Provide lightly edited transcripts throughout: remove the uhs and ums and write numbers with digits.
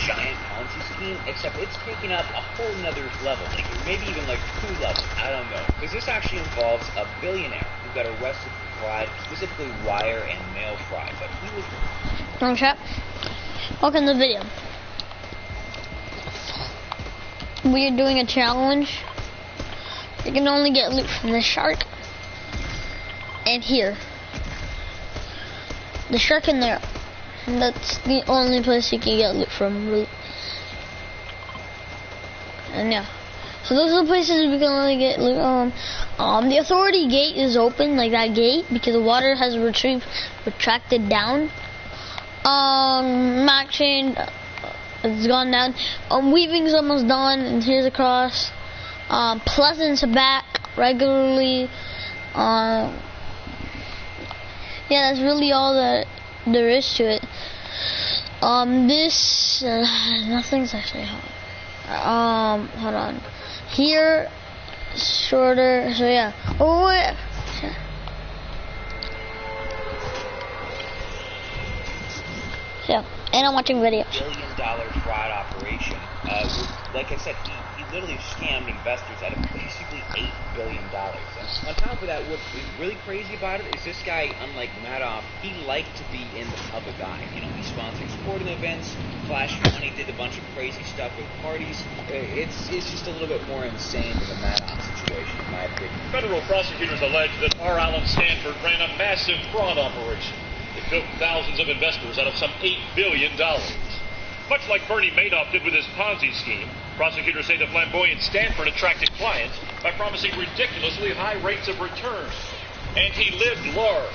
giant Ponzi scheme, except it's taken up a whole nother level, like maybe even like 2 levels, I don't know. Because this actually involves a billionaire who got arrested for fraud, specifically wire and mail fraud, but he was... Wrong chat. Welcome to the video. We are doing a challenge. You can only get loot from the shark and here. The shark in there. That's the only place you can get loot from, really. And yeah. So those are the places we can only get loot. The authority gate is open, like that gate, because the water has retracted down. Max chain it's gone down. Weaving's almost done, and here's a cross. Pleasant's back regularly. Yeah, that's really all that there is to it. This nothing's actually hard. Hold on. Here, shorter. So yeah. Oh yeah. Yeah. And I'm watching video. $1 billion fraud operation. Like I said, he literally scammed investors out of basically $8 billion. And on top of that, what is really crazy about it is this guy, unlike Madoff, he liked to be in the public eye. You know, he sponsored sporting events, flashed money, did a bunch of crazy stuff with parties. It's just a little bit more insane than the Madoff situation, in my opinion. Federal prosecutors allege that R. Allen Stanford ran a massive fraud operation. It took thousands of investors out of some $8 billion. Much like Bernie Madoff did with his Ponzi scheme, prosecutors say the flamboyant Stanford attracted clients by promising ridiculously high rates of return. And he lived large.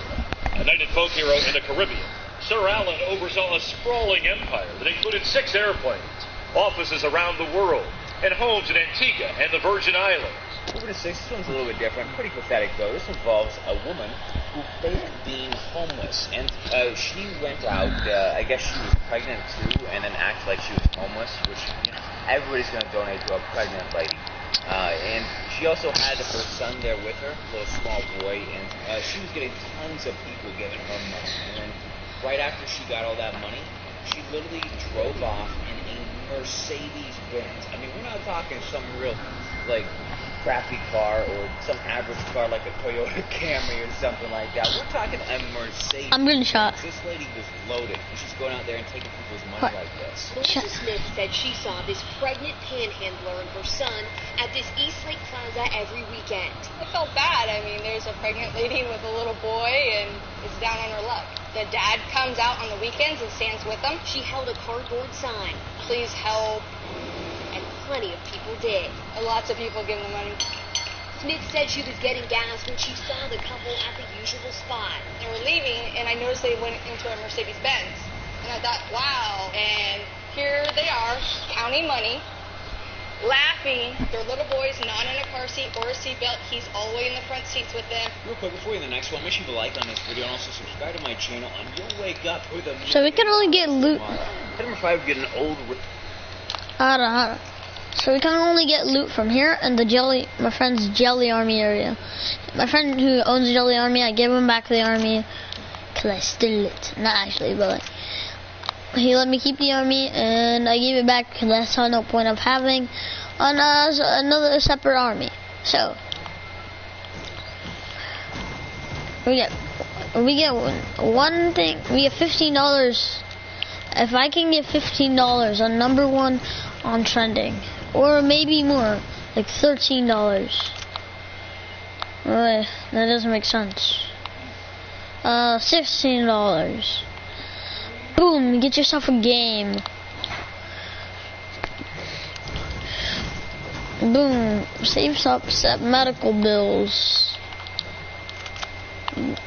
A knighted folk hero in the Caribbean, Sir Allen oversaw a sprawling empire that included 6 airplanes, offices around the world, and homes in Antigua and the Virgin Islands. Over to 6, this one's a little bit different. Pretty pathetic, though. This involves a woman who faked being homeless. And she went out, I guess she was pregnant, too, and then acted like she was homeless, which, you know, everybody's going to donate to a pregnant lady. And she also had her son there with her, a little small boy, and she was getting tons of people giving her money. And then right after she got all that money, she literally drove off in a Mercedes-Benz. I mean, we're not talking some real, like, crappy car or some average car like a Toyota Camry or something like that. We're talking a Mercedes. I'm getting shot. This lady was loaded, and she's going out there and taking people's money like this. Melissa Smith said she saw this pregnant panhandler and her son at this East Lake Plaza every weekend. I felt bad. I mean, there's a pregnant lady with a little boy, and it's down on her luck. The dad comes out on the weekends and stands with them. She held a cardboard sign. Please help. And plenty of people did. Lots of people give them money. Smith said she was getting gas when she saw the couple at the usual spot. They were leaving, and I noticed they went into a Mercedes-Benz. And I thought, wow. And here they are, counting money, laughing. Their little boy's not in a car seat or a seatbelt. He's all the way in the front seats with them. Real quick, before we get the next one, make sure you like on this video and also subscribe to my channel, and you'll wake up with a... So we can only get loot. Number 5 would get an old... So we can only get loot from here and my friend's Jelly Army area. My friend who owns Jelly Army, I gave him back the army because I stole it. Not actually, but like, he let me keep the army and I gave it back because I saw no point of having another separate army. So we get one thing. We get $15. If I can get $15 on number 1 on trending, or maybe more, like $13. That doesn't make sense. $16. Boom, get yourself a game. Boom, save up set medical bills.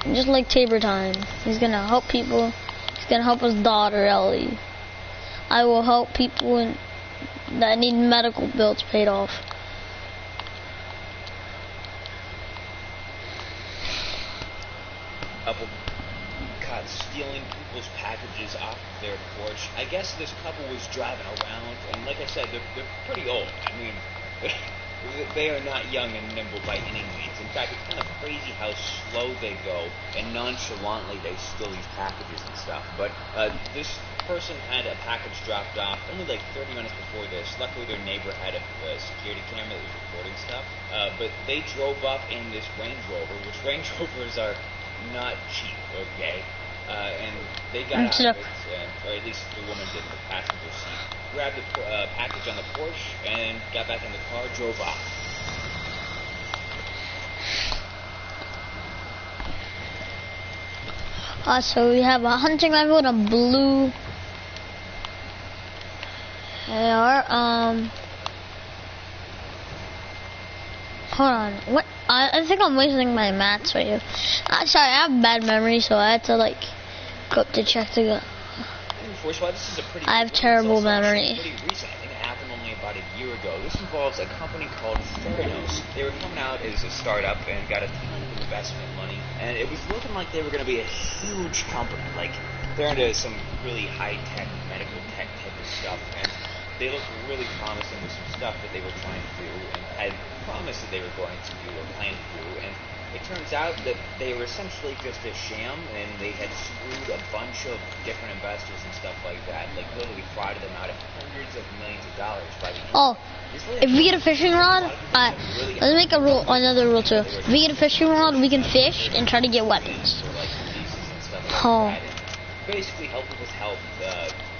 Just like Tabor Time. He's gonna help people. He's gonna help his daughter Ellie. I will help people that need medical bills paid off. Couple caught stealing people's packages off of their porch. I guess this couple was driving around, and like I said, they're pretty old. I mean, They are not young and nimble by any means. In fact, it's kind of crazy how slow they go and nonchalantly they steal these packages and stuff. But this person had a package dropped off only like 30 minutes before this. Luckily, their neighbor had a security camera that was recording stuff. But they drove up in this Range Rover, which Range Rovers are not cheap, okay? And they got out of it, or at least the woman did in the passenger seat. Grabbed the package on the Porsche and got back in the car, drove off. So we have a hunting rifle and a blue AR. Hold on. What? I think I'm wasting my mats for you. Sorry, I have bad memory, so I had to like go up to check the gun. First of all, this is a pretty. I have terrible memory. Pretty recent. I think it happened only about a year ago. This involves a company called Theranos. They were coming out as a startup and got a ton of investment money, and it was looking like they were going to be a huge company. Like they're into some really high-tech medical tech type of stuff, and they looked really promising with some stuff that they were trying to do and had promised that they were going to do or plan to do. And it turns out that they were essentially just a sham, and they had screwed a bunch of different investors and stuff like that. Like literally frauded them out of hundreds of millions of dollars by the if we get a fishing rod, let's make a rule, another rule too. If we get a fishing rod, we can fish and try to get weapons. Basically help with health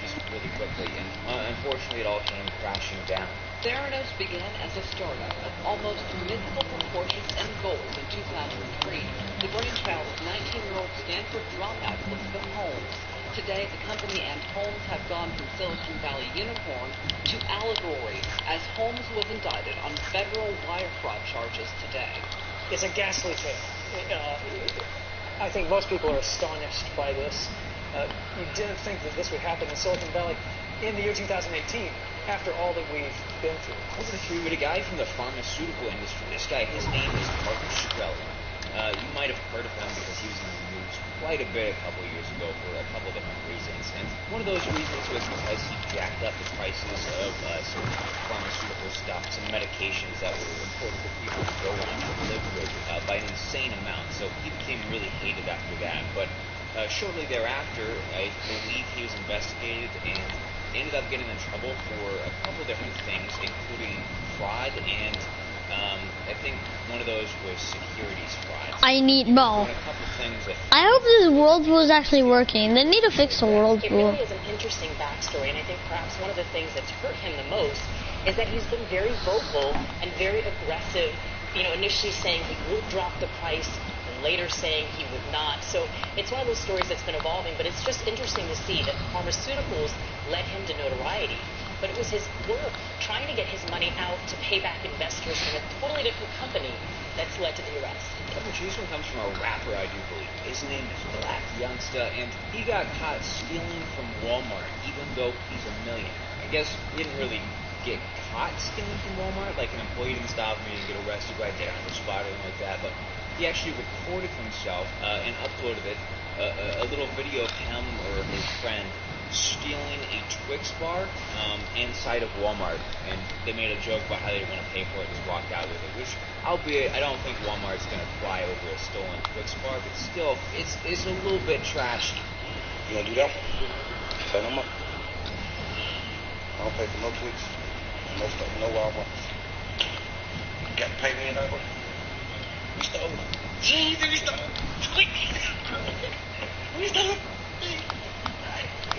just really quickly, and unfortunately it all came crashing down. Theranos began as a startup of almost mythical proportions and goals in 2003. The brainchild of 19-year-old Stanford dropout Elizabeth Holmes. Today, the company and Holmes have gone from Silicon Valley unicorn to allegory, as Holmes was indicted on federal wire fraud charges today. It's a ghastly tale. I think most people are astonished by this. You didn't think that this would happen in Silicon Valley in the year 2018, after all that we've been through. Over the three with a guy from the pharmaceutical industry. This guy, his name is Martin Shkreli. You might have heard of him because he was in the news quite a bit a couple years ago for a couple different reasons. And one of those reasons was because he jacked up the prices of some pharmaceutical stuff, some medications that were important for people to go on to live with by an insane amount. So he became really hated after that. But shortly thereafter, I believe he was investigated and ended up getting in trouble for a couple different things, including fraud and I think one of those was securities fraud. I hope this whirlpool is actually working. They need to fix the whirlpool. It really is an interesting backstory, and I think perhaps one of the things that's hurt him the most is that he's been very vocal and very aggressive, initially saying he would drop the price, and later saying he would not. So it's one of those stories that's been evolving, but it's just interesting to see that pharmaceuticals led him to notoriety. But it was his work trying to get his money out to pay back investors in a totally different company that's led to the arrest. This one comes from a rapper, I do believe. His name is Black Youngsta, and he got caught stealing from Walmart, even though he's a millionaire. I guess he didn't really get caught stealing from Walmart, like an employee didn't stop me and get arrested right there on the spot or anything like that, but he actually recorded himself and uploaded it, a little video of him or his friend stealing a Twix bar inside of Walmart, and they made a joke about how they didn't want to pay for it, just walked out with it, which, albeit, I don't think Walmart's going to fly over a stolen Twix bar, but still, it's a little bit trashy. You want to do that? Say no more. I don't pay for no Twix, no stuff, no Walmart. You got to pay me in that way. We stole. Jesus, we stole. Twix. We stole.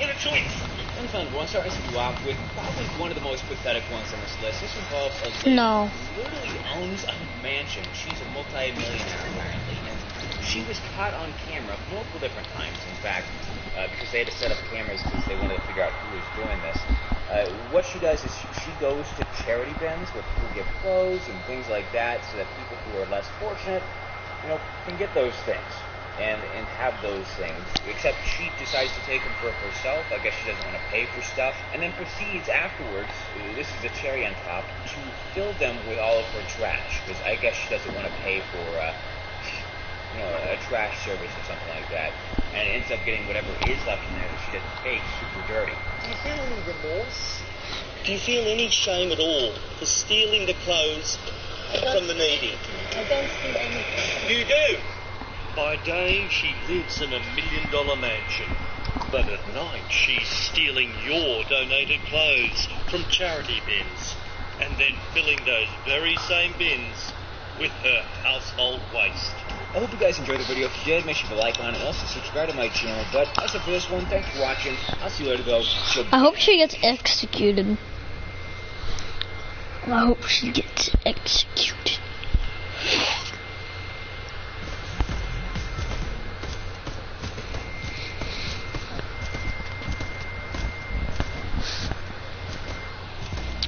In a Twix. Unfun one starting to off with probably one of the most pathetic ones on this list. This involves a lady who literally owns a mansion. She's a multi-millionaire apparently, and she was caught on camera multiple different times, in fact, because they had to set up cameras because they wanted to figure out who was doing this. What she does is she goes to charity bins where people give clothes and things like that so that people who are less fortunate, can get those things. And have those things, except she decides to take them for herself. I guess she doesn't want to pay for stuff, and then proceeds afterwards, this is the cherry on top, to fill them with all of her trash, because I guess she doesn't want to pay for a trash service or something like that, and ends up getting whatever is left in there that she doesn't take super dirty. Do you feel any remorse? Do you feel any shame at all for stealing the clothes from the needy. I don't see anything. You do. By day, she lives in a $1 million mansion. But at night, she's stealing your donated clothes from charity bins and then filling those very same bins with her household waste. I hope you guys enjoyed the video. If you did, make sure to like on it and also subscribe to my channel. But that's it for this one. Thanks for watching. I'll see you later, though. I hope she gets executed. I hope she gets executed.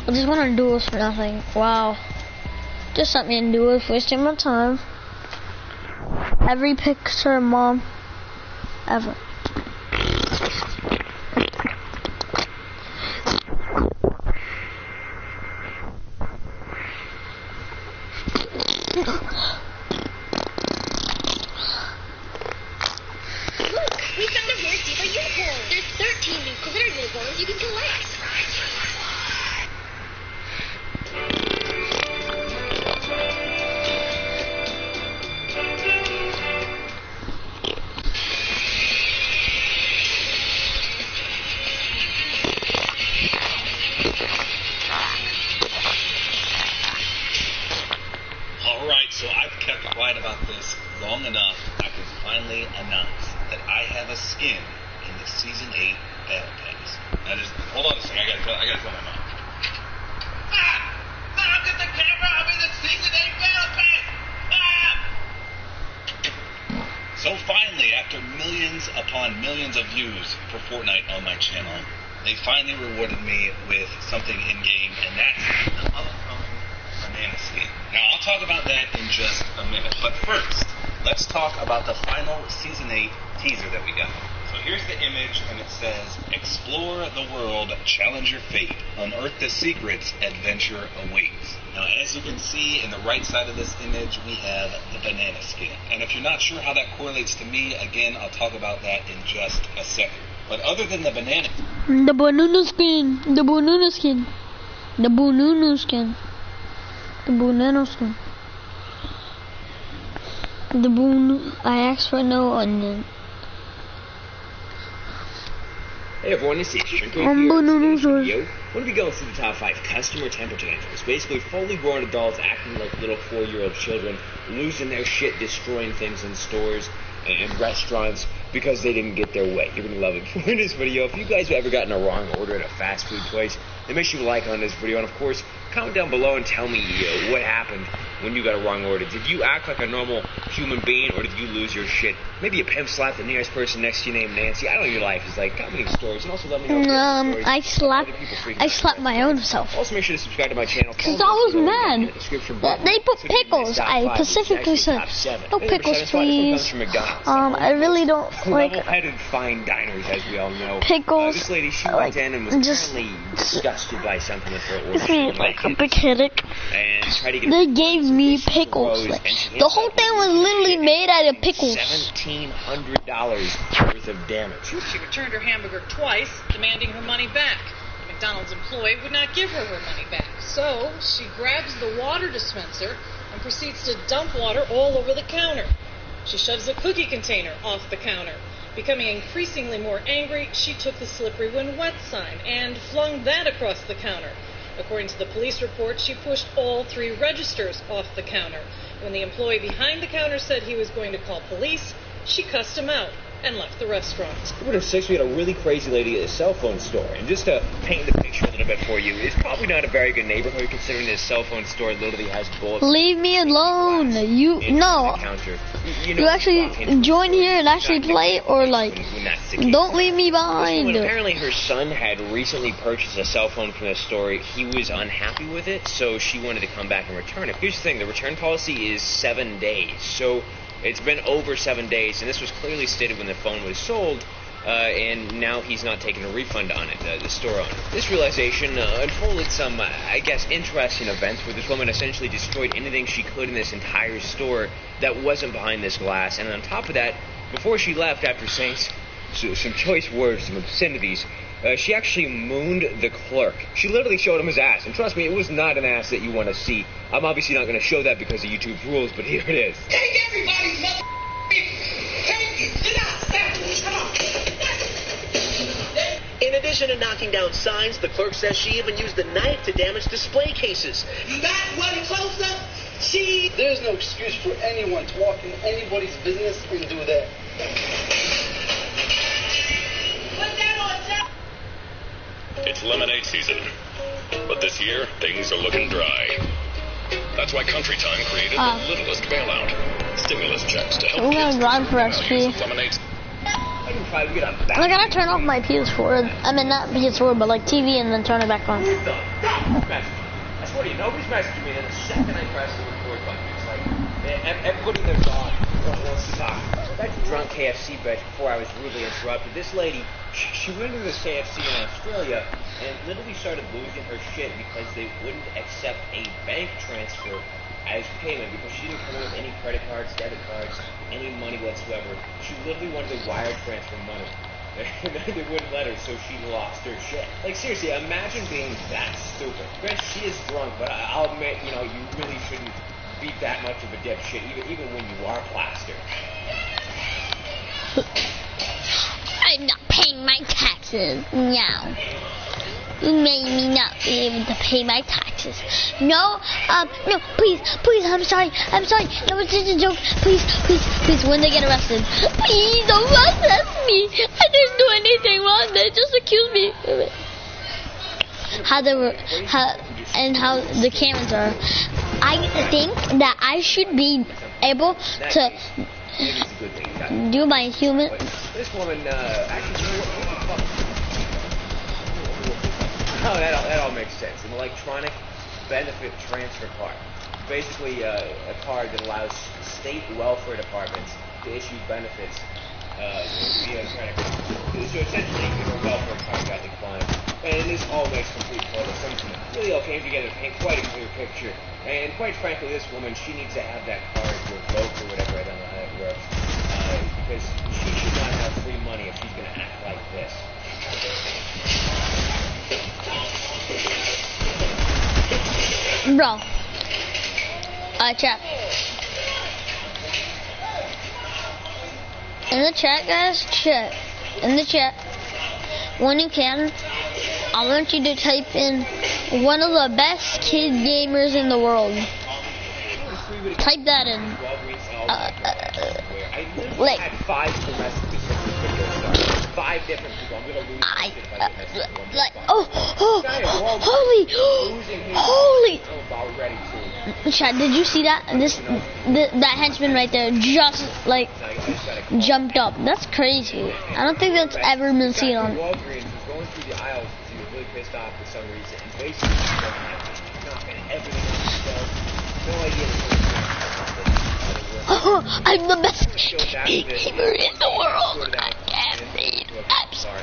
I just want to do this for nothing. Wow. Just let me do it, wasting my time. Every picture, Mom. Ever. Look, we found a rare zebra unicorn. There's 13 new glitter unicorns you can collect. Alright, so I've kept quiet about this long enough. I can finally announce that I have a skin in the Season 8 Battle Pass. Now just, hold on a second, I gotta tell my mom. Look at the camera, I'm in the Season 8 Battle Pass! So finally, after millions upon millions of views for Fortnite on my channel, they finally rewarded me with something in-game, and that's an upcoming banana skin. Now, I'll talk about that in just a minute, but first, let's talk about the final Season 8 teaser that we got. So here's the image, and it says, "Explore the world, challenge your fate, unearth the secrets, adventure awaits." Now, as you can see in the right side of this image, we have the banana skin. And if you're not sure how that correlates to me, again, I'll talk about that in just a second. But other than the banana... The banana skin. The banana skin. The banana skin. The banana skin. The boon. I asked for no onion. Hey everyone, it's Shrinker here. Today's video, we'll be going through the top 5 customer temper tantrums. Basically, fully grown adults acting like little 4-year-old children, losing their shit, destroying things in stores and restaurants because they didn't get their way. You're gonna love it. For this video, if you guys have ever gotten a wrong order at a fast food place, then make sure to like on this video, and of course, comment down below and tell me what happened when you got a wrong order. Did you act like a normal human being, or did you lose your shit? Maybe a pimp slapped the nearest person next to you named Nancy. I don't know your life is like. Comment your stories, and also let me know. I slapped my own self. Also, make sure to subscribe to my channel. Cause I was mad. They put pickles. I specifically said no pickles, please. I really don't like level-headed fine diners, as we all know. Pickles. This lady, she went in and was apparently disgusted by something with her order. This is like a big headache. And tried to get they gave me pickles. Like, the whole thing was literally made out of pickles. $1,700 worth of damage. She returned her hamburger twice, demanding her money back. The McDonald's employee would not give her money back. So she grabs the water dispenser and proceeds to dump water all over the counter. She shoves a cookie container off the counter. Becoming increasingly more angry, she took the "slippery when wet" sign and flung that across the counter. According to the police report, she pushed all 3 registers off the counter. When the employee behind the counter said he was going to call police, she cussed him out and left the restaurant. Quarter 6, we had a really crazy lady at a cell phone store. And just to paint the picture a little bit for you, it's probably not a very good neighborhood considering this cell phone store literally has bullets. Leave me alone. You actually join here and actually play, or like don't leave me behind. Apparently her son had recently purchased a cell phone from the store. He was unhappy with it, so she wanted to come back and return it. Here's the thing, the return policy is 7 days. So it's been over 7 days, and this was clearly stated when the phone was sold, and now he's not taking a refund on it, the store owner. This realization unfolded some, I guess, interesting events where this woman essentially destroyed anything she could in this entire store that wasn't behind this glass, and on top of that, before she left, after saying some choice words, some obscenities, She actually mooned the clerk. She literally showed him his ass. And trust me, it was not an ass that you want to see. I'm obviously not going to show that because of YouTube's rules, but here it is. Take everybody's mother. Take it. Get out. Come on. In addition to knocking down signs, the clerk says she even used a knife to damage display cases. You got one close up? There's no excuse for anyone to walk in anybody's business and do that. Put that on top. It's lemonade season, but this year things are looking dry. That's why Country Time created the littlest bailout. Stimulus checks to help I'm gonna kids grind for XP. lemonade. I gotta turn off my PS4. I mean, not PS4, but like TV, and then turn it back on. I swear to you, nobody's messaging me. And the second I press the record button, it's like everybody in their gone. That's drunk KFC bitch before I was rudely interrupted. This lady, she went to this KFC in Australia and literally started losing her shit because they wouldn't accept a bank transfer as payment because she didn't come in with any credit cards, debit cards, any money whatsoever. She literally wanted to wire transfer money. And they wouldn't let her, so she lost her shit. Like, seriously, imagine being that stupid. Granted, she is drunk, but I'll admit, you know, you really shouldn't be that much of a dipshit, even when you are plastered. I'm not paying my taxes. No. You made me not be able to pay my taxes. No, no, please, I'm sorry. No, it's just a joke. Please, when they get arrested, please don't arrest me. I didn't do anything wrong. They just accused me of it. How the cameras are. I think that I should be able to do my human. This woman, actually, what the fuck? Oh, that all makes sense. An electronic benefit transfer card. Basically, a card that allows state welfare departments to issue benefits via credit card. So essentially, if a welfare card got declined, and this all makes complete total sense. Really all came together to paint quite a clear picture. And quite frankly, this woman, she needs to have that card revoked or whatever. I don't know how it works. Because she should not have free money if she's going to act like this. Bro. Chat. In the chat, guys, chat. In the chat, when you can, I want you to type in one of the best kid gamers in the world. Type that in. Like, I had 5 domestic videos. 5 different people. I'm gonna lose holy! Chad, did you see that? That henchman right there just like jumped up. That's crazy. I don't think that's ever been seen on. Walgreens was going through the aisles because he was really pissed off for some reason, and basically knocking everything on himself. No idea. I'm the best gamer in the world. I can't read. I'm sorry.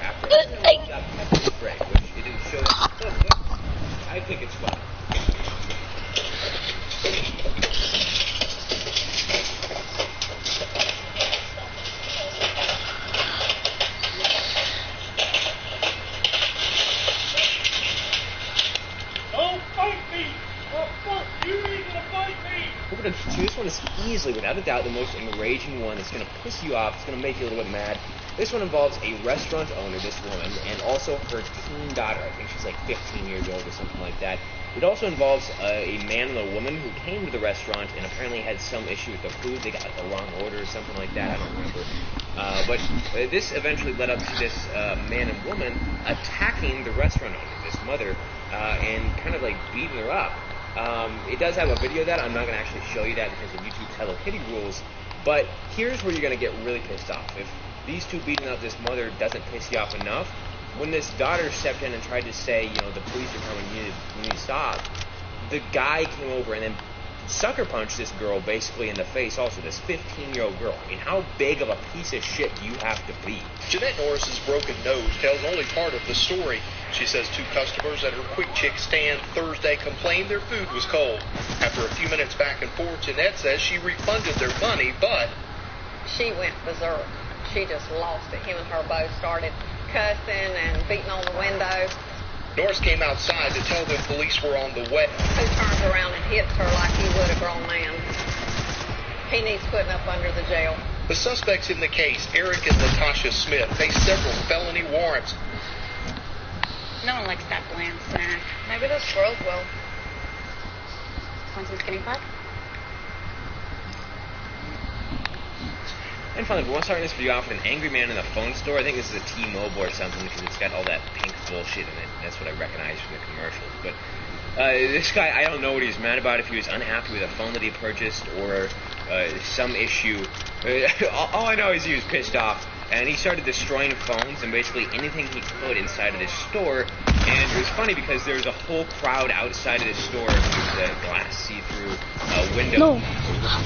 I think it's fun. Don't fight me! Or fuck you even to fight me! This one is easily, without a doubt, the most enraging one. It's going to piss you off. It's going to make you a little bit mad. This one involves a restaurant owner, this woman, and also her teen daughter. I think she's like 15 years old or something like that. It also involves a man and a woman who came to the restaurant and apparently had some issue with the food. They got like the wrong order or something like that. I don't remember. But this eventually led up to this man and woman attacking the restaurant owner, this mother, and kind of like beating her up. It does have a video of that. I'm not going to actually show you that because of YouTube's Hello Kitty rules. But here's where you're going to get really pissed off. If these two beating up this mother doesn't piss you off enough, when this daughter stepped in and tried to say, you know, the police are coming, you need to stop, the guy came over and then sucker punched this girl basically in the face also, this 15-year-old girl. I mean, how big of a piece of shit do you have to be? Jeanette Norris's broken nose tells only part of the story. She says 2 customers at her Quick Chick stand Thursday complained their food was cold. After a few minutes back and forth, Jeanette says she refunded their money, but she went berserk. She just lost it. Him and her both started cussing and beating on the windows. Norris came outside to tell them police were on the way. Who turns around and hits her like he would a grown man? He needs putting up under the jail. The suspects in the case, Eric and Natasha Smith, face several felony warrants. No one likes that bland snack. Maybe those squirrels will. Want some skinny pop? And finally, we want to start this video off with an angry man in a phone store. I think this is a T-Mobile or something because it's got all that pink bullshit in it. That's what I recognize from the commercials. But this guy, I don't know what he's mad about, if he was unhappy with a phone that he purchased or some issue. All I know is he was pissed off. And he started destroying phones and basically anything he could inside of this store. And it was funny because there was a whole crowd outside of this store with the glass see-through window. No,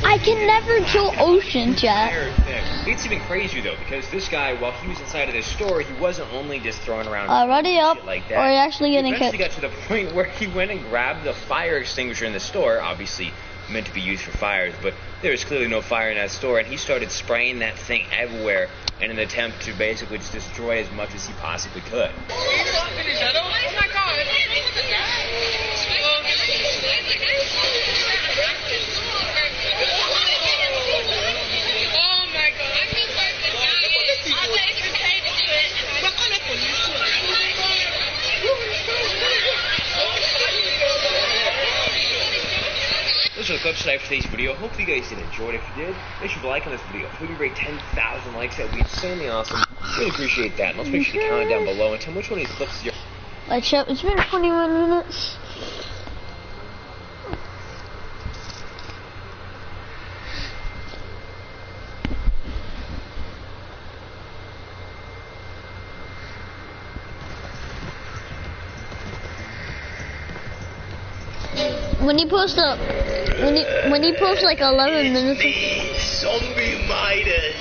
I can never kill Ocean, chat. It's even crazier though, because this guy, while he was inside of this store, he wasn't only just throwing around ready up, shit like that. or are you actually getting eventually hit? got to the point where he went and grabbed the fire extinguisher in the store, obviously meant to be used for fires, but there was clearly no fire in that store, and he started spraying that thing everywhere in an attempt to basically just destroy as much as he possibly could. Those are the clips today for today's video. Hopefully you guys did enjoy it. If you did, make sure to like on this video. If we can break 10,000 likes, that would be insanely awesome. Really appreciate that. And let's make sure to comment down below and tell me which one of these clips is your... Chat, it's been 21 minutes. When he posts up, when he posts like 11 minutes. Zombie Midas.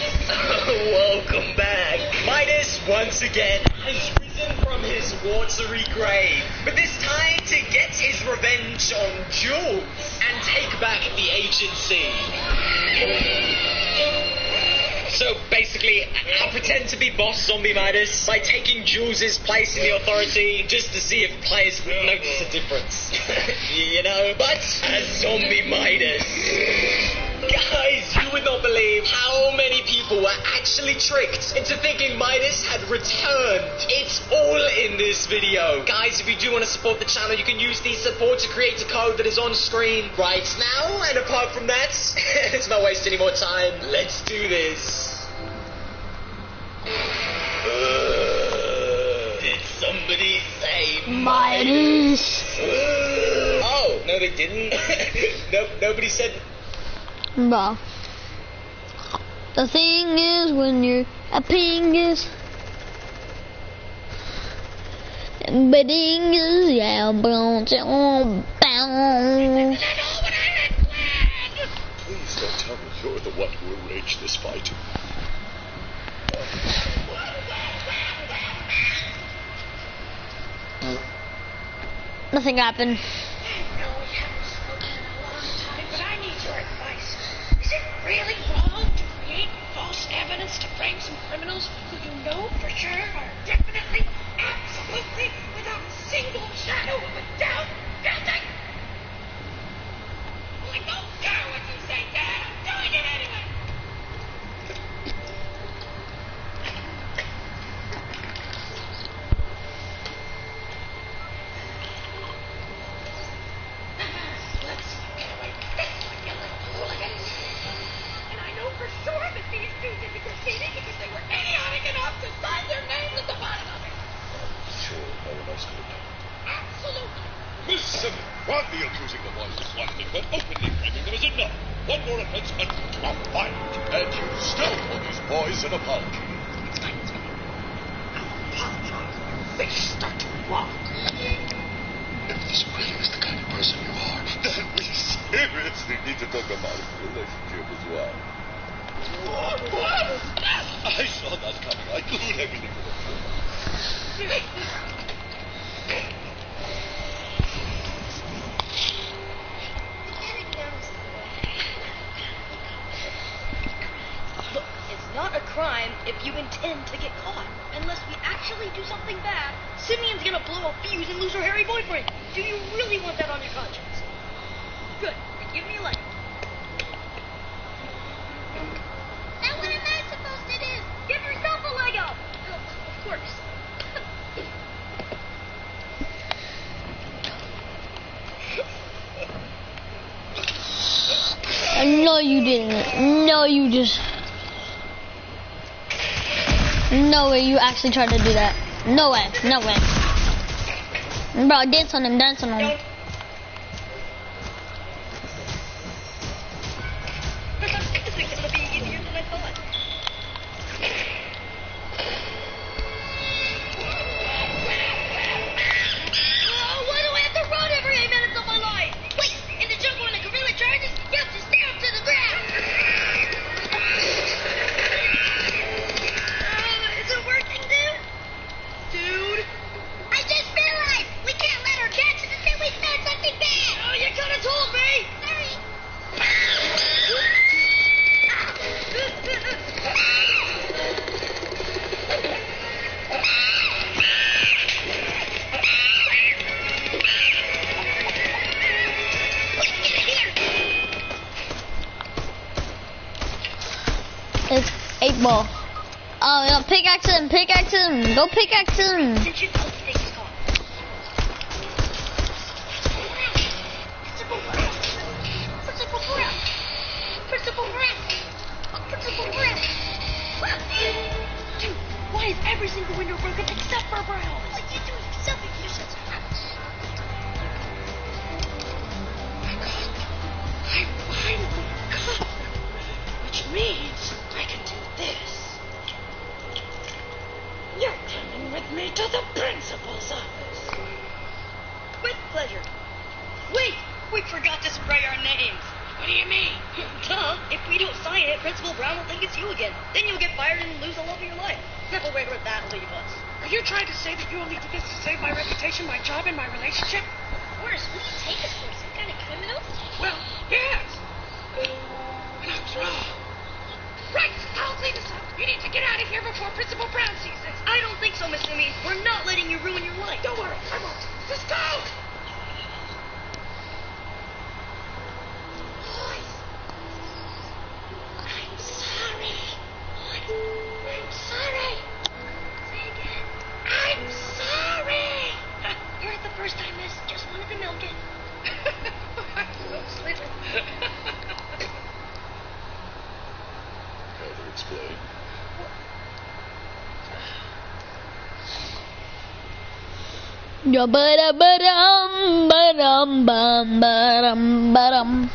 Welcome back. Midas once again has risen from his watery grave, but this time to get his revenge on Jules and take back the agency. So basically, I pretend to be boss Zombie Midas by taking Jules' place in the authority just to see if players would notice a difference. You know? But as Zombie Midas, guys, you would not believe how many people were actually tricked into thinking Midas had returned. It's all in this video. Guys, if you do want to support the channel, you can use the support to create a code that is on screen right now. And apart from that, let's not waste any more time. Let's do this. Did somebody say Midas? Oh, no they didn't. Nope, nobody said. Bro. The thing is, when you're a pingus, but dingus, yeah, bounce, bounce. Please don't tell me you're the one who arranged this fight. Nothing happened. But I need your advice. Is it really wrong to create false evidence to frame some criminals who you know for sure are definitely, absolutely, without a single shadow of a doubt, guilty? Well, I don't care what you say, Dad. I'm doing it anyway. And I know for sure that these two did the graffiti because they were idiotic enough to sign their names at the bottom of it. Sure, no one else could have done it. Absolutely. Miss Simmons, broadly accusing the boys is one thing, but openly framing them is another. One more offense and you are fired. And you still owe these boys an apology. It's fine. I'll apologize when your face start to walk. If this really is the kind of person you are, then we seriously need to talk about a relationship as well. What? I saw that coming. I glued everything to the floor. Look, it's not a crime if you intend to get caught. unless we actually do something bad, Simeon's gonna blow a fuse and lose her hairy boyfriend. Do you really want that on your conscience? Good. Then give me a leg. Now what am I supposed to do? Give yourself a leg up. Oh, of course. No, you didn't. No, you just... No way, you actually tried to do that. No way, no way. Bro, dance on him, dance on him. This is gonna be easier than I thought. Oh, why do I have to run every 8 minutes of my life? Wait, in the jungle when a gorilla charges, you have to stare him to the ground. Is it working, dude? Dude? I just realized we can't let her catch us until we start something bad. Oh, you could have told me. Sorry. It's 8 ball. Oh, no, pickaxe him, pickaxe him. Go pickaxe him. Since you know things gone. Dude, why is every single window broken except for Brown? Like you doing something useless. I finally got, which means I can do this. You're coming with me to the principal's office. With pleasure. Wait, we forgot to spray our names. What do you mean? Duh, if we don't sign it, Principal Brown will think it's you again. Then you'll get fired and lose the love of your life. Where would that leave us? Are you trying to say that you only did this to save my reputation, my job, and my relationship? Horace, what do you take us for? Some kind of criminal? Well, yes. And I was wrong. Right, I'll clean this up. You need to get out of here before Principal Brown sees this. I don't think so, Miss Simi. We're not letting you ruin your life. Don't worry, I won't. Just go! I'm sorry. I'm sorry. Say again. I'm sorry! You're at the first time, miss. Just wanted to milk it. So sweet. Heather, explain. Ya ba-da-ba-dum, ba-dum, bum, ba-dum, ba-dum.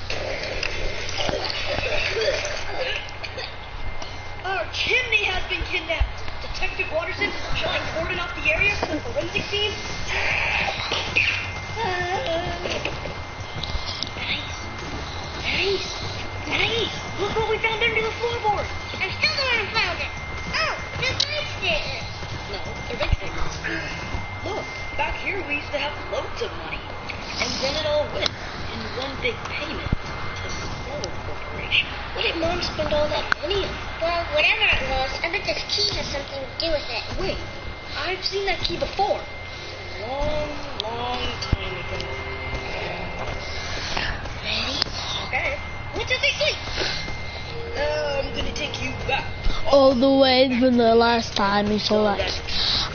Our chimney has been kidnapped. Detective Watterson is shelling cordon off the area for the forensic team. Nice. Look what we found under the floorboard. I still haven't found it. Oh, the nightstick. No, they're big things. Look, back here we used to have loads of money. And then it all went in one big payment to Solar Corporation. What did Mom spend all that money on? Well, whatever it was, I bet this key has something to do with it. Wait, I've seen that key before. A long time ago. Ready? Okay. 1, 2, 3, sleep. I'm gonna take you back. All the way from the last time you saw that.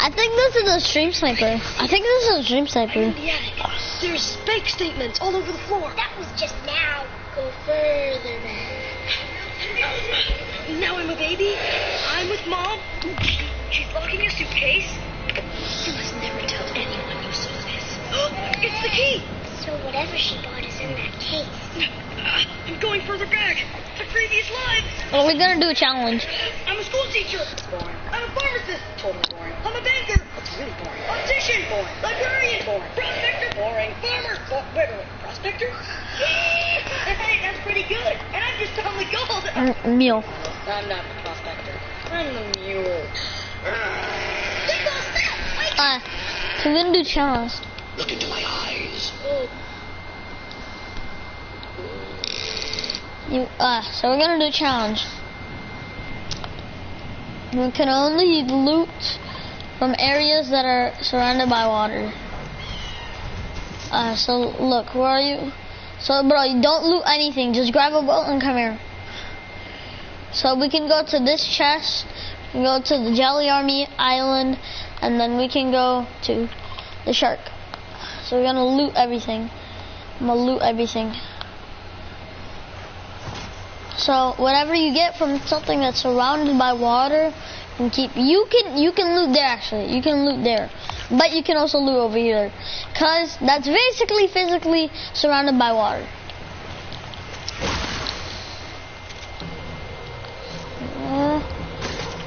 I think this is a stream sniper. I think this is a stream sniper. In the attic. There's bank statements all over the floor. That was just now. Go further back. Now I'm a baby. I'm with Mom. She's locking a suitcase. You must never tell anyone you saw this. It's the key. So whatever she bought is in that case. I'm going further back to previous lives. Well, we're gonna do a challenge. I'm a school teacher. It's boring. I'm a pharmacist. Totally boring. I'm a banker. It's really boring. Optician. Boring. Librarian. Boring. Prospector. Boring. Farmer. Wait. Prospector? Hey, that's pretty good. And I'm just on the gold. Mule. I'm not the prospector. I'm the mule. So we're gonna do challenge. Look into my eyes. So we're gonna do a challenge. We can only loot from areas that are surrounded by water. So look, where are you? So bro, you don't loot anything. Just grab a boat and come here. So we can go to this chest. We can go to the Jelly Army Island, and then we can go to the shark. So we're gonna loot everything. I'm gonna loot everything. So whatever you get from something that's surrounded by water, you can keep. You can loot there actually. You can loot there, but you can also loot over here, cause that's basically physically surrounded by water.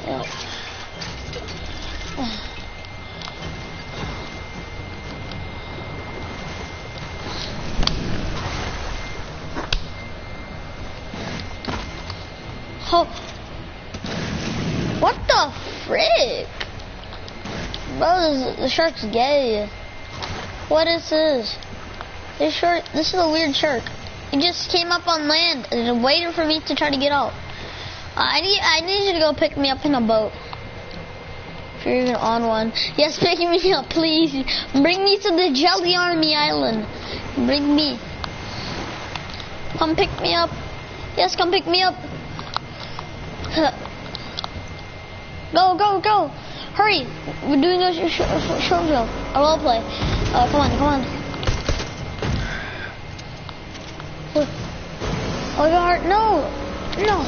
Yeah. Oh. What the frick? Bro, the shark's gay. What is this? This is a weird shark. He just came up on land and waited for me to try to get out. I need you to go pick me up in a boat. If you're even on one. Yes, pick me up, please. Bring me to the Jelly Army Island. Bring me. Come pick me up. Yes, come pick me up. Go, go, go. Hurry. We're doing a short drill. A role play. Come on, come on. Oh, your heart. No. No.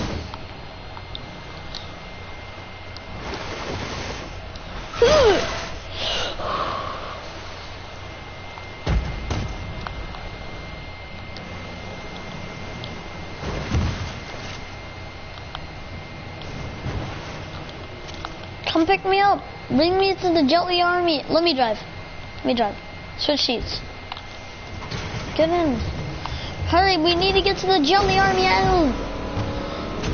Come pick me up. Bring me to the Jelly Army. Let me drive. Let me drive. Switch seats. Get in. Hurry, we need to get to the Jelly Army Island.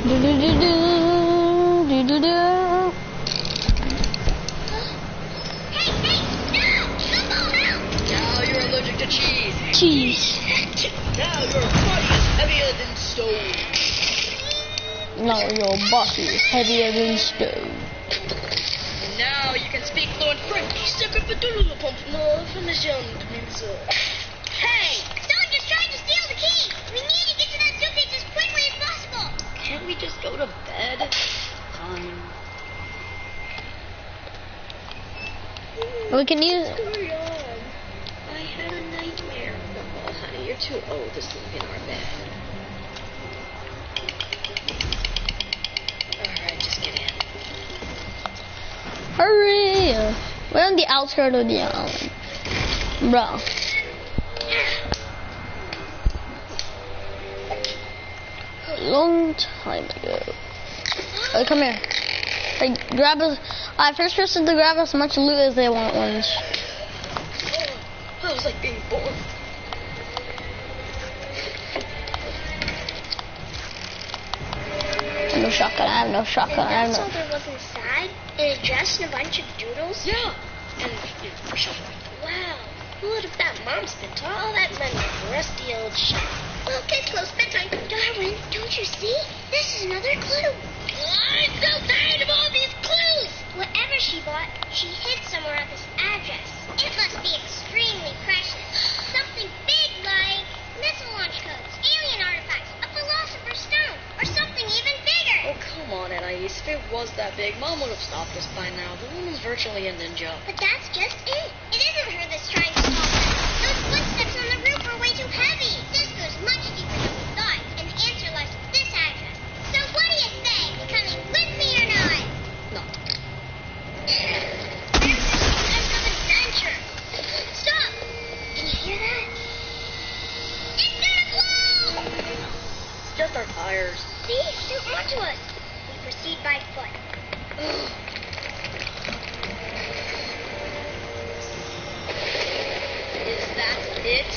Do do do do do do do. Now you're allergic to cheese. Cheese. Now your body is heavier than stone. Now your body is heavier than stone. And now you can speak fluent French. Hey! Someone just tried to steal the key! We need to get to that suitcase as quickly as possible! Can't we just go to bed? Fine. We can use. Hurry on. I had a nightmare. Oh, honey, you're too old to sleep in our bed. Alright, just get in. Hurry! We're on the outskirts of the island. Bro. Long time ago. Hey, come here. Hey, grab us. First person to grab as much loot as they want once. That was like being born. No shotgun, I have no shotgun, I have That's no. all there was inside? In a dress and a bunch of doodles? Yeah. And for sure. Wow. Who would have thought Mom spent all that money on a rusty old shop? Well, case close, bedtime. Darwin, don't you see? This is another clue. I'm so tired of all these clues. Whatever she bought, she hid somewhere at this address. It must be extremely precious. Something big like missile launch codes, alien artifacts, a philosopher's stone, or something even bigger. Oh, come on, Anais. If it was that big, Mom would have stopped us by now. The woman's virtually a ninja. But that's just it. It isn't her that's trying to stop us. Those footsteps on the roof are way too heavy. This goes much deeper than we thought, and the answer lies with this address. So what do you say? Coming with me or not? No. There's this sense of adventure. Stop! Can you hear that? It's gonna blow! It's just our tires. See? They're onto us. We proceed by foot. Is that it?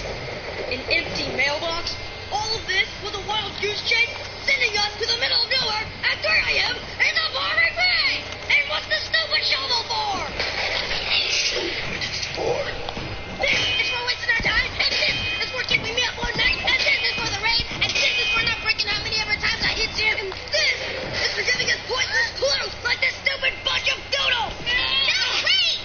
An empty mailbox? All of this was a wild goose chase sending us to the middle of nowhere after I am in the boring bay! And what's the stupid shovel for? This is for wasting our time, and this is for keeping me up all night, and this is for the rain, and this is for not breaking how many ever times I hit you, and this is for giving us pointless clues like this stupid bunch of doodles! No, wait!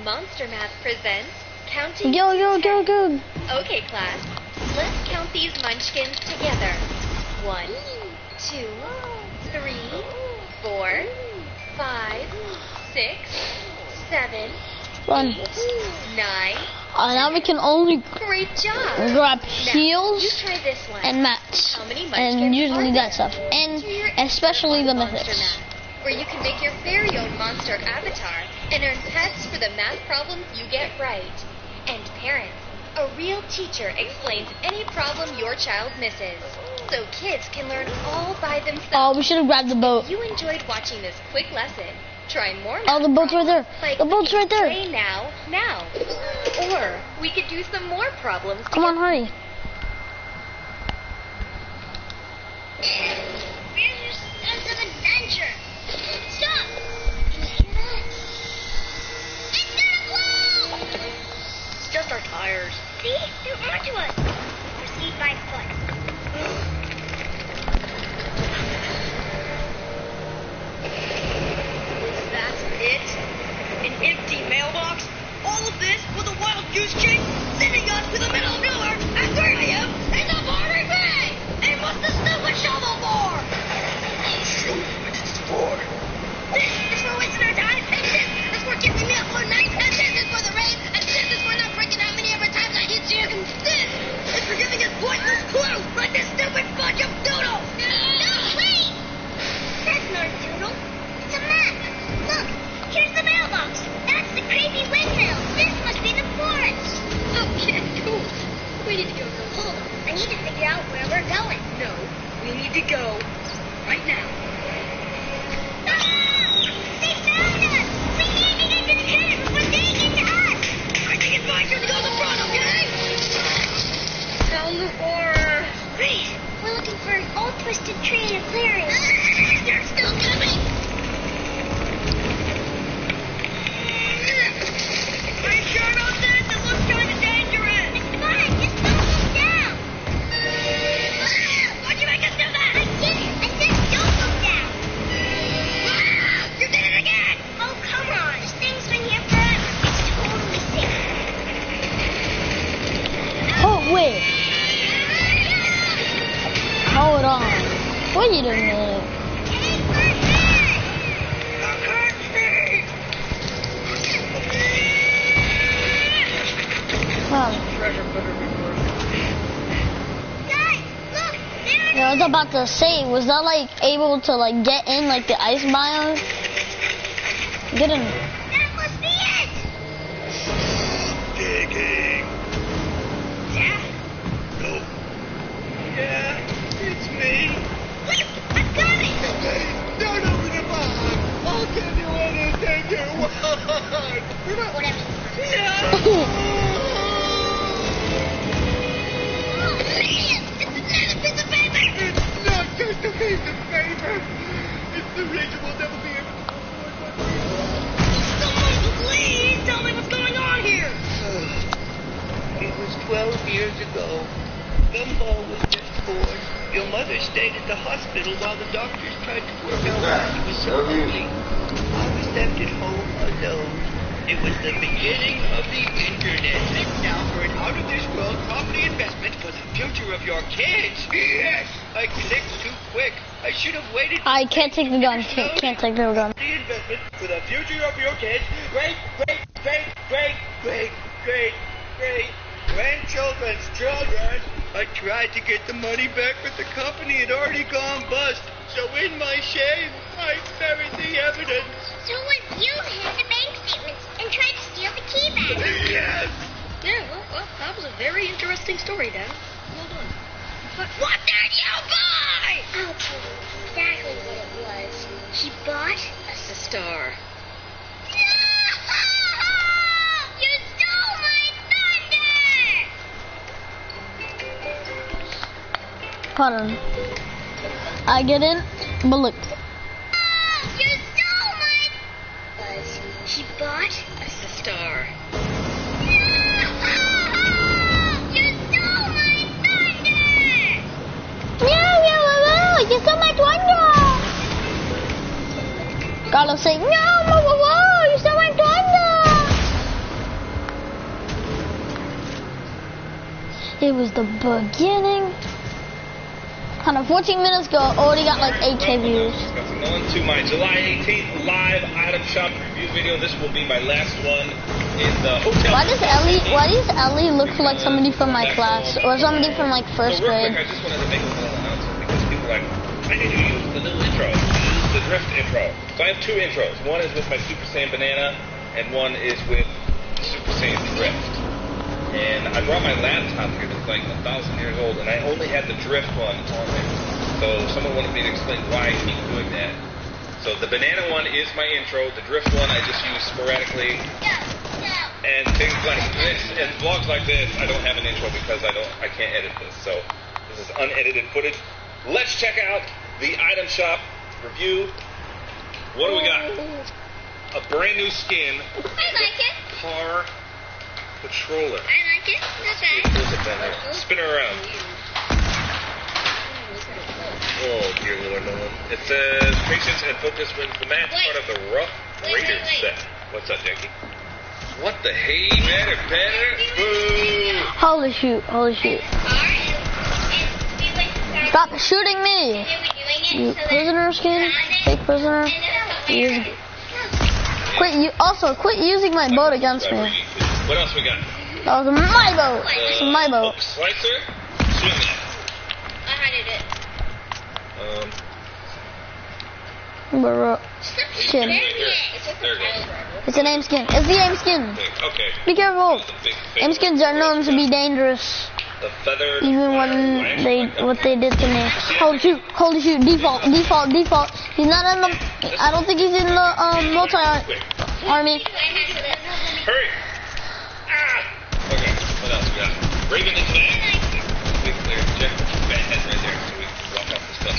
Monster Math presents Counting Go, to go, 10. go, go. Okay, class. Let's count these munchkins together. 1, 2, 3, 4, 5, 6, 7, Run. 8, 9. Now we can only Great job. grab Now, heels you try this one. and mats. How many And munchkins usually are that there? stuff. And Enter your especially the Monster mythics. Math, where you can make your very own monster avatar and earn pets for the math problems you get right. And parents, a real teacher explains any problem your child misses, so kids can learn all by themselves. Oh, we should have grabbed the boat. If you enjoyed watching this quick lesson, try more Oh, the boat's right there. like The boat's right there. Say now. Or we could do some more problems. Come on, hurry. Here's your sense of adventure. Stop! Can you hear that? It's gonna blow! It's just our tires. See? They're onto us. Proceed by foot. That's it? An empty mailbox? All of this with a wild goose chase sending us to the middle of nowhere, and where I am in the boring bay! And what's the stupid shovel for? I'll show you what it's for. This is for wasting our time, and this is for keeping me up all night, and this is for the rain, and this is for not breaking how many every time I hit you, and this It's for giving us pointless clues like this stupid bunch of doodles! No, wait! That's not a doodle. It's a map. Look, here's the mailbox. That's the crazy windmill. This must be the forest. Okay, cool. We need to go. Hold on. I need to figure out where we're going. No, we need to go right now. Ah! They found us! We need to get this kid before they get to us! I think it's my turn to go to the front, okay? Down the forest. Great! We're looking for an old twisted tree in a clearing. They're still coming! Are you sure about this? It looks kind of dangerous. It's fine, just don't look down! Why'd you make us do that? I did it! I said don't look down! You did it again! Oh, come on! This thing's been here forever. It's totally safe. Oh, wait. Hold on. Wait a minute. Hey, we're here! Treasure better be worth it. Guys, look! There it Yeah, I was about to say, was that like able to like get in like the ice biome? Get in. That must be it! Digging. Dad? No. Yeah, it's me. Wait! I'm coming! Don't open the box. I'll give you anything you want. Whatever. Oh, man! It's another piece of paper! It's not just a piece of paper. It's the region we'll never be able to afford. Someone please tell me what's going on here. It was 12 years ago. Gumball was just born. Your mother stayed at the hospital while the doctors tried to work out why she was so ugly. I was left at home alone. It was the beginning of the internet. Now for an out-of-this-world property investment for the future of your kids. Yes! I clicked too quick. I should have waited. I can't take the gun. Can't take the gun. The investment for the future of your kids. Great grandchildren's children. I tried to get the money back, but the company had already gone bust. So in my shame, I buried the evidence. So what you hid the bank statements and tried to steal the key back? Yes. Yeah, well, that was a very interesting story, Dad. Well done. What did you buy? I'll tell you exactly what it was. He bought A star. You stole my thunder! Hold on. I get in, but look. You stole my... He bought A star. You stole my thunder! Meow, meow, meow, meow. You stole my thunder. Carlos say, meow, meow, meow, meow. You stole my thunder. It was the beginning. Kind of 14 minutes ago, already got like 8K views. On to my July 18th live item shop review video. This will be my last one in the hotel. Why does Ellie look like somebody from my class or somebody from like first grade? I just wanted to make a little announcement because people are like, I need to use the little intro, use the drift intro. So I have two intros. One is with my Super Saiyan Banana, and one is with Super Saiyan Drift. And I brought my laptop here that's like 1,000 years old, and I only had the drift one on there. So someone wanted me to explain why I keep doing that. So the banana one is my intro. The drift one I just use sporadically. And things like this and vlogs like this, I don't have an intro because I can't edit this. So this is unedited footage. Let's check out the item shop review. What do we got? A brand new skin. I like it. Car Patroller. I like it. Not bad. Spin her around. Oh, dear Lord, no one. It says patience and focus wins the match. Part of the Rough Raiders set. What's up, Jackie? What the hey, better? Boo! Holy shoot, holy shoot. Stop shooting me! You prisoner skin? Fake prisoner? Quit using my boat against me. What else we got? That was my boat. It's my boat. Slicer? Swing that. I hided it. Skin. There we go. It's an aim skin. It's the aim skin. Okay. Be careful. Aim skins are known to be dangerous. The feather. Even when what they did to me. Holy shoot, default. He's not in the, I don't think he's in the multi-army. Hurry. Okay, what else we got? Raven is back. Big clear. Check bad head right there so we can walk off the stuff.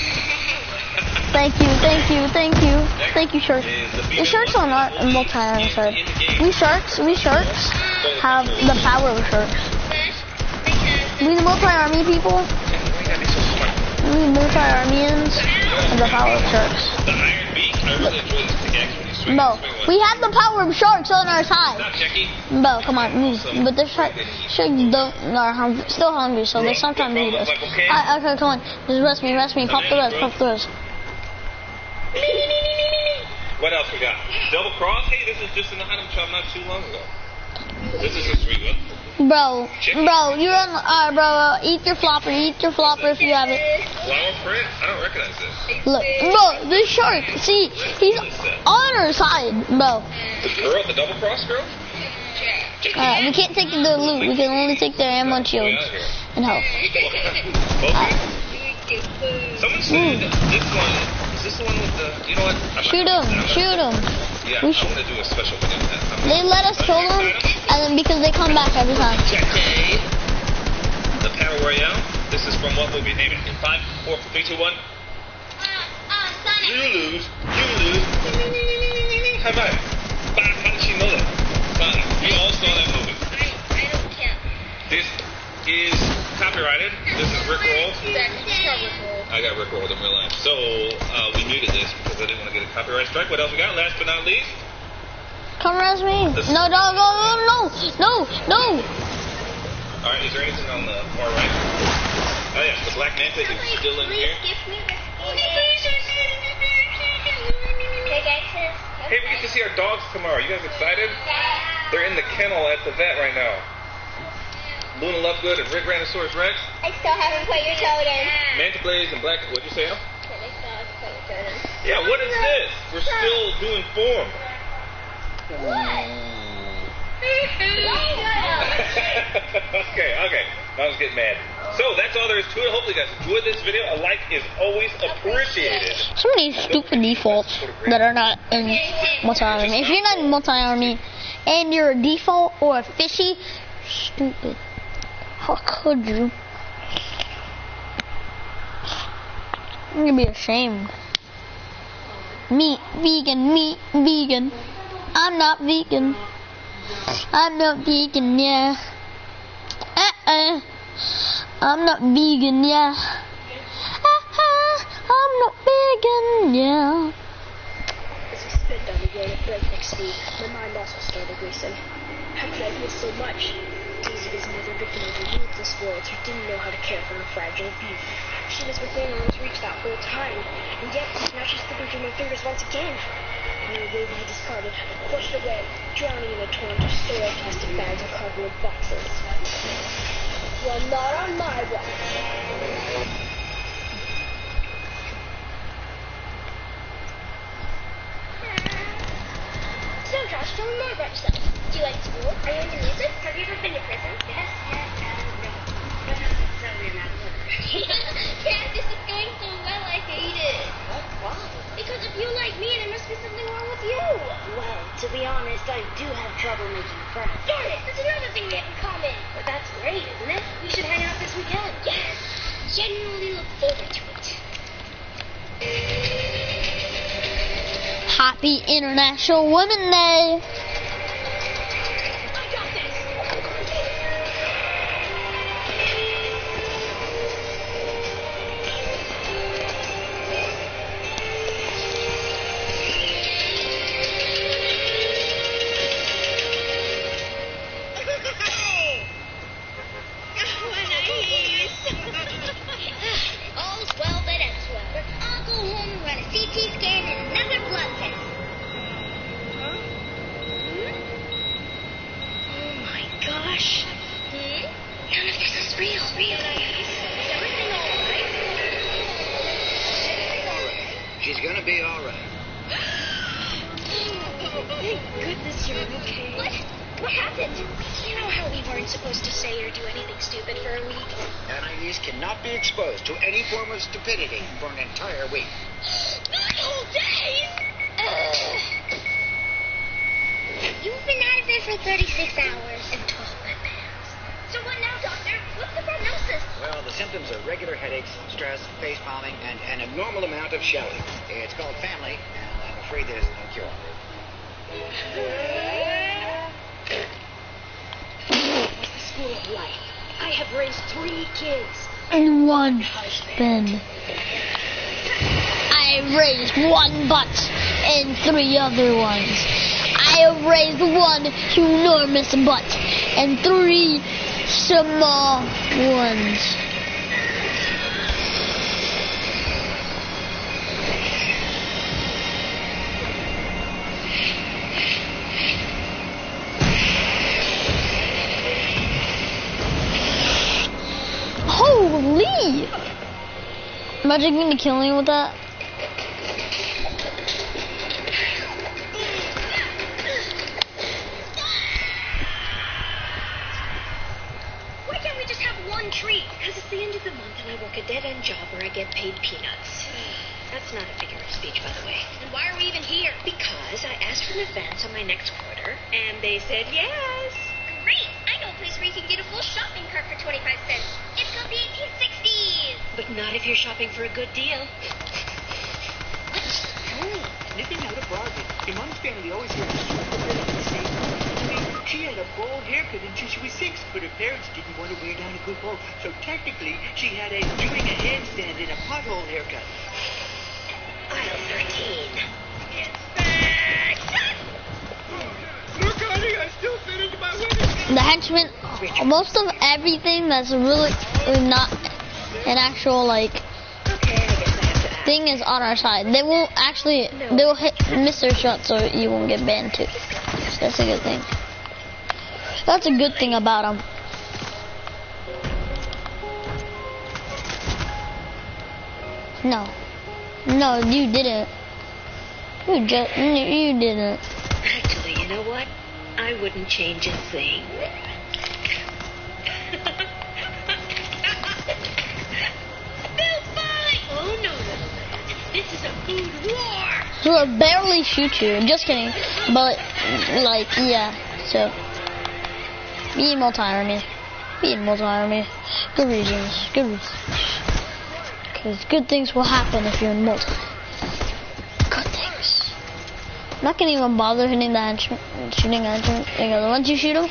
Thank you, sharks. The sharks are not a multi-army side. We sharks have the power of sharks. We the multi-army people, we multi-armians have the power of sharks. The Iron Beak, I really enjoy this pickaxe when you swing. Bo, we have the power of sharks on our side. Stop, Jackie. Bo, come on, move. But the sharks are still hungry, so they sometimes eat us. Okay, come on. Just rest me. Pop the res. What else we got? Double cross? Hey, this is just in the item shop not too long ago. This is a sweet one. Bro, you're on, eat your flopper if you have it. Flower print? I don't recognize this. Look, bro, the shark, see, he's on our side, bro. The double cross girl? Alright, we can't take the loot, we can only take their ammo and shields and health. Someone said this one, is this the one with the, you know what? Shoot him. Yeah, I want to do a special video on that. They let us kill them, and then because they come back every time. Jackie. The Battle Royale. This is from what movie? Name it. In 5, 4, 3, 2, 1. Sonic. You lose. High five. How did she know that? Sonic. We all saw that movie. I don't care. This is copyrighted. This is Rick Roll. I got Rick Rolled in real life. So we muted this because I didn't want to get a copyright strike. What else we got? Last but not least. Come res me. No. Alright, is there anything on the far right? Oh yeah, the Black Manta is still in here. Hey, we get to see our dogs tomorrow. You guys excited? They're in the kennel at the vet right now. Luna Lovegood and Rick Rhinoceros Rex. I still haven't put your totem. Manta Blaze and Black. What'd you say, Al? Yeah, what is this? We're still doing form. Okay. I was getting mad. So that's all there is to it. Hopefully you guys enjoyed this video. A like is always appreciated. So many stupid defaults that are not in multi-army. If you're not in multi-army and you're a default or a fishy, stupid. How could you? I'm gonna be ashamed. Meat, vegan. I'm not vegan, yeah. I'm not vegan, yeah. I'm not vegan, yeah. As I sped down the road at breakneck speed, my mind also started racing. How could I miss so much? Easy. adopted his mother, victim of a ruthless world who didn't know how to care for her fragile being. She was within arm's reach that whole time, and yet now she's slipping through my fingers once again. New baby discarded, flushed away, drowning in a torrent of soiled plastic bags and cardboard boxes. Well, not on my watch. So, Josh, tell me more about yourself. Do you like school? Are you into music? Have you ever been to prison? Yes, no. But not necessarily in that order. Yeah, this is going so well, I hate it. What? Why? Because if you like me, there must be something wrong with you. Well, to be honest, I do have trouble making friends. Darn it, that's another thing we have in common. But that's great, isn't it? We should hang out this weekend. Yes, genuinely look forward to it. Happy International Women's Day. All's well that ends well. I'll go home and run a CT scan and another blood test. Oh my gosh. None of this is real. Is everything all right? All right. She's gonna be all right. Thank goodness you're okay. What happened? You know how we weren't supposed to say or do anything stupid for a week? NIEs cannot be exposed to any form of stupidity for an entire week. Not whole days! You've been out of there for 36 hours. And 12 my pants. So what now, doctor? What's the prognosis? Well, the symptoms are regular headaches, stress, face palming, and an abnormal amount of shouting. It's called family, and I'm afraid there's no cure. Was the school of life. I have raised 3 kids. And one husband. I have raised one butt and 3 other ones. I have raised one enormous butt and 3 small ones. Holy! Imagine getting killing with that. Why can't we just have one treat? Because it's the end of the month and I work a dead-end job where I get paid peanuts. That's not a figure of speech, by the way. And why are we even here? Because I asked for an advance on my next quarter, and they said yes. Great! I know a place where you can get a full shopping cart for 25 cents. It's called the 1860s. But not if you're shopping for a good deal. Nipping out a bargain. Your mom's family always had a super good state. I mean, she had a bald haircut until she was 6, but her parents didn't want to wear down a good ball. So technically, she had a doing a handstand in a pothole haircut. Aisle 13. Look, honey, I still fit into my wedding. The henchmen, most of everything that's really not an actual like thing is on our side. They won't actually, they will hit Mr. Shot so you won't get banned too. That's a good thing. That's a good thing about them. No, you didn't. You didn't. Actually, you know what? I wouldn't change a thing. Oh, no, this is a food war. He'll barely shoot you. Just kidding. But, like, yeah. So, be multi-army. Be multi-army. Good reasons. Good reasons. Because good things will happen if you're in multi. Good things. I'm not gonna even bother hitting the henchman, shooting the henchman. Because once you shoot him,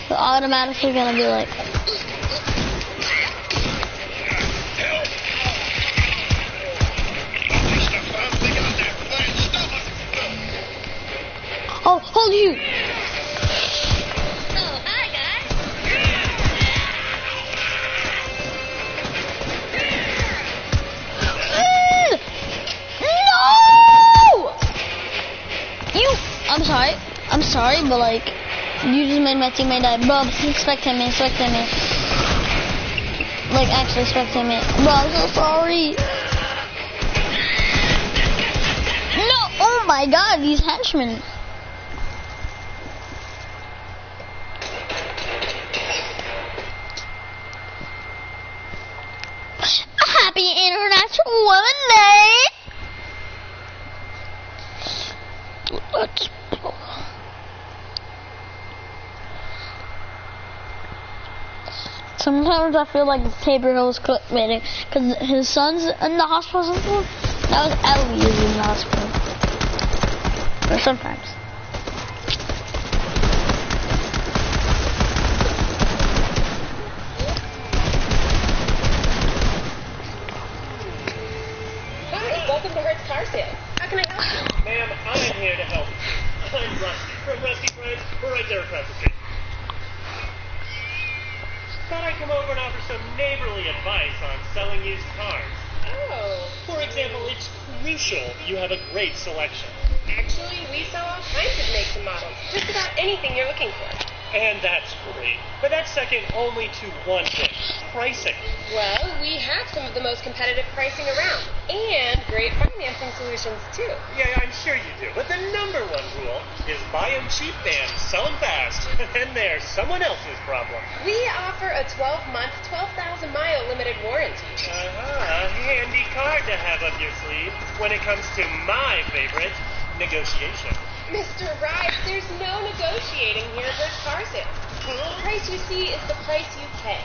they're automatically gonna be like. Oh, hold you! Oh, hi, guys. but like, you just made my teammate die. Bro, spectate me. Like, actually spectate me. Bro, I'm so sorry. No, oh my god, these henchmen. Happy International Women's Day! Let's go. Sometimes I feel like Tabor Hill's clickbaiting because his son's in the hospital. That was Ellie is in the hospital. Or sometimes. Hi, welcome to Hertz Car Sales. How can I help you? Ma'am, I'm here to help you. I'm Rusty from Rusty Friends. We're right there across the street. Thought I'd come over and offer some neighborly advice on selling used cars. Oh. For example, it's crucial you have a great selection. Actually, we sell all kinds of makes and models. Just about anything you're looking for. And that's great. But that's second only to one thing. Pricing. Well, we have some of the most competitive pricing around. And great financing solutions, too. Yeah, I'm sure you do. But the number one rule is buy 'em cheap and sell 'em fast. And there's someone else's problem. We offer a 12-month, 12,000-mile limited warranty. Handy card to have up your sleeve when it comes to my favorite, negotiation. Mr. Rice, there's no negotiating here at Hertz Car Sales. The price you see is the price you pay.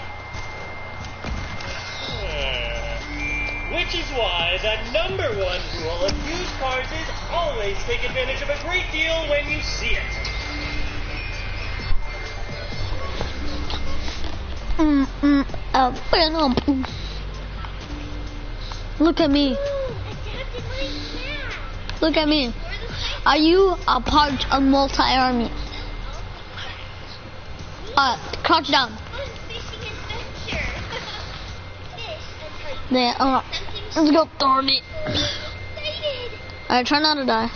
Which is why the number one rule of used cars is always take advantage of a great deal when you see it. Look at me. Look at me. Are you a part of multi-army? Crouch down. There, let's go, Thorny. Alright, try not to die.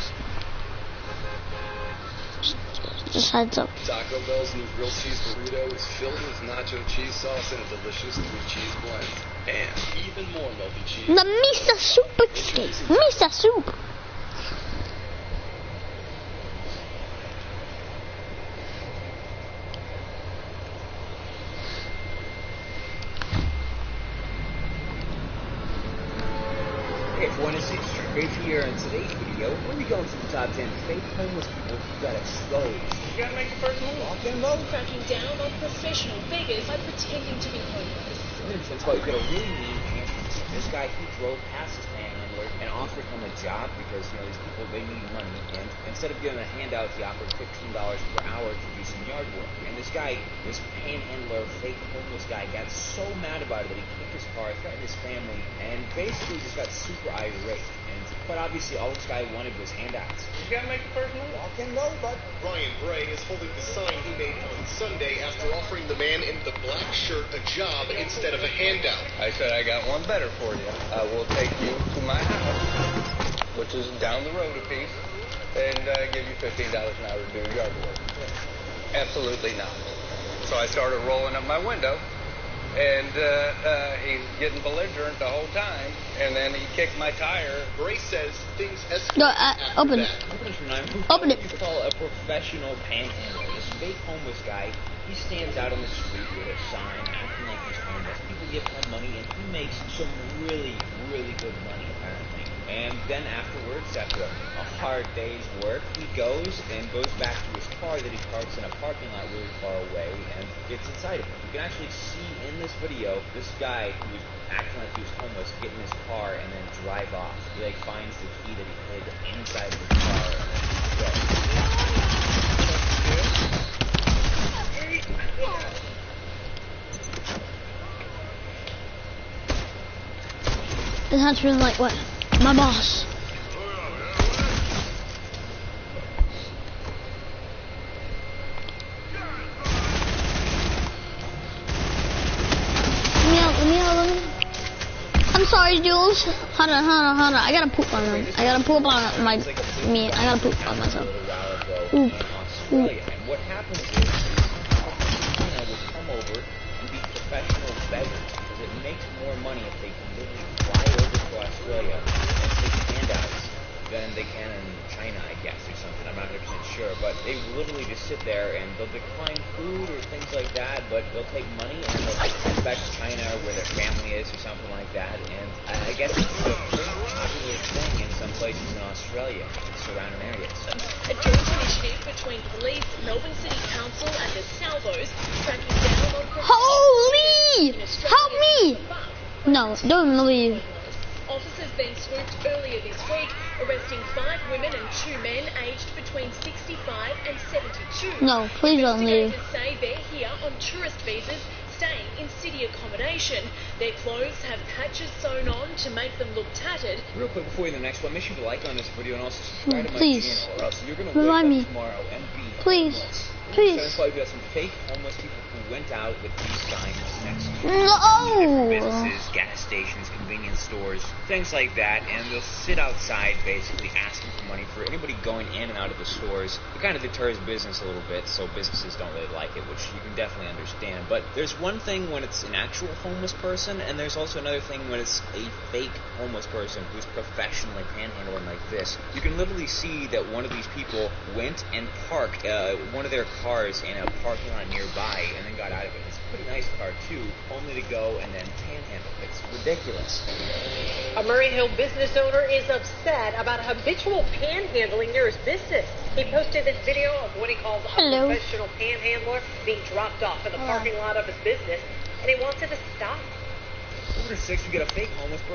Just heads up. Taco Bell's new grilled cheese burrito is filled with nacho cheese sauce and a delicious 3-cheese blend. And even more melty cheese. The miso soup. Miso soup. Hey everyone, it's Great here. In today's video, we're going to be going through the top 10 fake homeless people who got exposed. You gotta make the first move. Lock and load. Cracking down on professional beggars by pretending to be homeless. That's why we've got a really mean campaign. This guy, he drove past his panhandler and offered him a job because, these people, they need money. And instead of giving a handout, he offered $15 per hour to do some yard work. And this guy, this panhandler, fake homeless guy, got so mad about it that he kicked his car, threatened his family, and basically just got super irate. And quite obviously, all this guy wanted was handouts. You gotta make the first move. Lock and load, bud. Ryan Bray is holding the sign he made on Sunday after offering the man in the black shirt a job instead of a handout. I said, I got one better for you. I will take you to my house, which is down the road a piece, and give you $15 an hour to do yard work. Absolutely not. So I started rolling up my window, and he's getting belligerent the whole time, and then he kicked my tire. Bray says things escalated No, after open that. it. Open it. You call a professional panhandler. This fake homeless guy, he stands out on the street with a sign, acting like he's homeless. People give him money, and he makes some really, really good money, apparently. And then afterwards, after a hard day's work, he goes back to his car that he parks in a parking lot really far away and gets inside of it. You can actually see in this video this guy who was acting like he was homeless get in his car and then drive off. He finds the key that he hid inside of his car and then This henchman's like, what? My boss. Let me out. I'm sorry, Jules. Hold on. I gotta poop on him. I gotta poop on my me. I gotta poop on myself. Oop. happens is China will come over and be professional beggars because it makes more money if they can literally fly over to Australia and take handouts than they can in China, I guess, or something. I'm not 100% sure, but they literally just sit there and they'll decline food or things like that, but they'll take money and they'll head back to China where their family is or something like that. And I guess it's a pretty popular thing in some places in Australia and surrounding areas. A joint initiative between police, Melbourne City Council and the Salvos tracking down on... Holy! Help me! No, don't leave. Officers then swooped earlier this week, arresting 5 women and 2 men aged between 65 and 72. No, please don't leave. Investigators say they're here on tourist visas, staying in city accommodation. Their clothes have patches sewn on to make them look tattered. Real quick before you the next one, make sure you like on this video and also subscribe to my Please. channel, or else you're going to Remind wake me. up tomorrow and be Please. homeless. Please. So we got some fake homeless people who went out with these signs next to No. different businesses, gas stations, convenience stores, things like that, and they'll sit outside basically asking for money for anybody going in and out of the stores. It kind of deters business a little bit, so businesses don't really like it, which you can definitely understand. But there's one thing when it's an actual homeless person, and there's also another thing when it's a fake homeless person who's professionally panhandling like this. You can literally see that one of these people went and parked one of their cars in a parking lot nearby and then got out of it. It's a pretty nice car too, only to go and then panhandle. It's ridiculous. A Murray Hill business owner is upset about habitual panhandling near his business. He posted this video of what he calls a professional panhandler being dropped off in the parking lot of his business, and he wants it to stop. Over to 6, we get a fake homeless person